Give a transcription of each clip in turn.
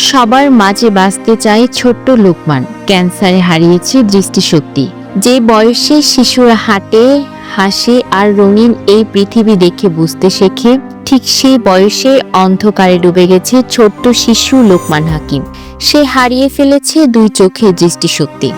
সবার মাঝে বাঁচতে চায় ছোট্ট লোকমান। ক্যান্সারে হারিয়েছে দৃষ্টিশক্তি। যে বয়সে শিশুরা হাঁটে, হাসে আর রঙিন এই পৃথিবী দেখে বুঝতে শেখে, ঠিক সেই বয়সে অন্ধকারে ডুবে গেছে ছোট্ট শিশু লোকমান হাকিম। সে হারিয়ে ফেলেছে দুই চোখের দৃষ্টিশক্তি।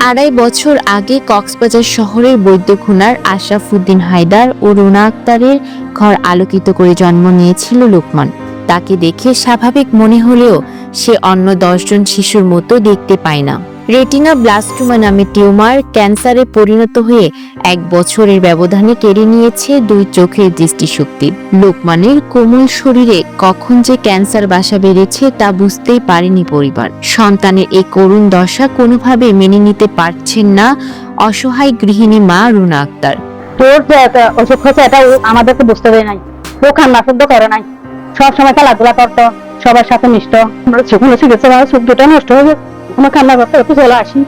2.5 বছর আগে কক্সবাজার শহরের বৈদ্যখুনার আশরাফুদ্দিন হায়দার ও রুনা আক্তারের ঘর আলোকিত করে জন্ম নিয়েছিল লোকমান। তাকে দেখে স্বাভাবিক মনে হলেও সে অন্য 10 জন শিশুর মতো দেখতে পায় না। রেটিনা ব্লাস্টোমা নামে টিউমার ক্যান্সারে পরিণত হয়ে 1 বছরের ব্যবধানে কেড়ে নিয়েছে দুই চোখের দৃষ্টিশক্তি। লোকমানের কোমল শরীরে কখন যে ক্যান্সার বাসা বেঁধেছে তা বুঝতেই পারেনি পরিবার। সন্তানের এই করুণ দশা কোনোভাবে মেনে নিতে পারছেন না অসহায় গৃহিণী মা রুনা আক্তার। তোর যে অসুখ হচ্ছে এটা আমাদেরকে বুঝতে দেয় নাই। ও কান্না শুদ্ধ করে নাই, সবসময় খেলাধুলা করতো, সবার সাথে মিশত। আমরা যখন শিখেছে চোখ দুটো নষ্ট হয়ে গেছে, আমার কান্না করতে একটু চলে আসি।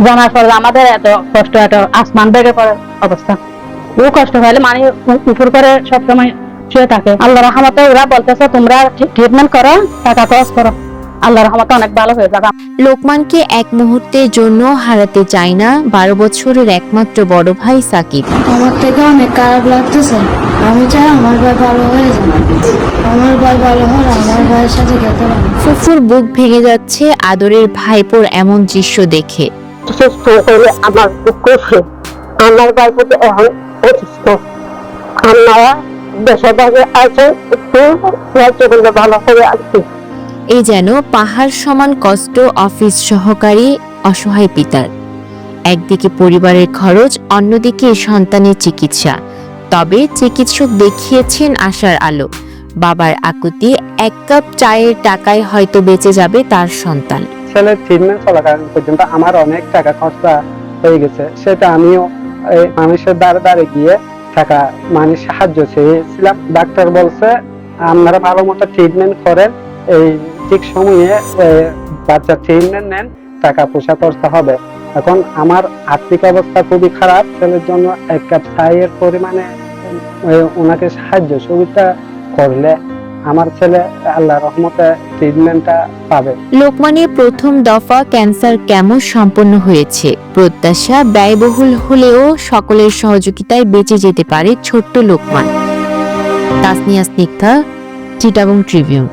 জানার পরে আমাদের এত কষ্ট, এত আসমান বেগে পড়ার অবস্থা। ও কষ্ট হলে মানে উপর করে সবসময় শুয়ে থাকে। আল্লাহ রহমতে ওরা বলতেছে তোমরা ট্রিটমেন্ট করো, টাকা খরচ করো, আল্লাহ রহমতে অনেক ভালো হয়ে যাবে। লোকমানকে এক মুহূর্তের জন্য হারাতে চায় না 12 বছরের একমাত্র বড় ভাই সাকিব। আমার থেকে অনেক খারাপ লাগতেছে। আমি চাই আমার ভাই ভালো হয়ে যাবে। আমার ভাই ভালো হলে আমার ভাইয়ের সাথে যেতে পারবো। ফুফুর বুক ভেঙে যাচ্ছে আদরের ভাইপোর এমন দৃশ্য দেখে। আমার দুঃখ আমার ভাইপো এখন অসুস্থ। আপনারা দেশের বাইরে আছেন, একটু ভালো করে আসছি। এই যেন পাহাড় সমান কষ্ট অফিস সহকারী অসহায় পিতার। একদিকে পরিবারের খরচ, অন্যদিকে সন্তানের চিকিৎসা। তবে চিকিৎসক দেখিয়েছেন আশার আলো। বাবার আকুতি, 1 কাপ চায়ের টাকায় হয়তো বেঁচে যাবে তার সন্তান। ছেলের ট্রিটমেন্ট চলাকালীন পর্যন্ত আমার অনেক টাকা খরচা হয়ে গেছে। সেটা আমিও মানুষের দ্বারে গিয়ে টাকা সাহায্য চেয়েছিলাম। ডাক্তার বলছে আপনারা ভালো মতো ট্রিটমেন্ট করেন, এই ঠিক সময়ে বাচ্চা ট্রিটমেন্ট নেন, টাকা পয়সা খরচা হবে। এখন আমার আর্থিক অবস্থা খুবই খারাপ। ছেলের জন্য 1 কাপ চায়ের পরিমাণে ওনাকে সাহায্য সুবিধা করলে আমার ছেলে আল্লাহর রহমতে ট্রিটমেন্টটা পাবে। লোকমানের প্রথম দফা ক্যান্সার কেমো সম্পন্ন হয়েছে। প্রত্যাশা ব্যয়বহুল হলেও সকলের সহযোগিতায় বেঁচে যেতে পারে ছোট্ট লোকমান। তাসনিয়া স্নিগ্ধা, চিটাগং ট্রিবিউন।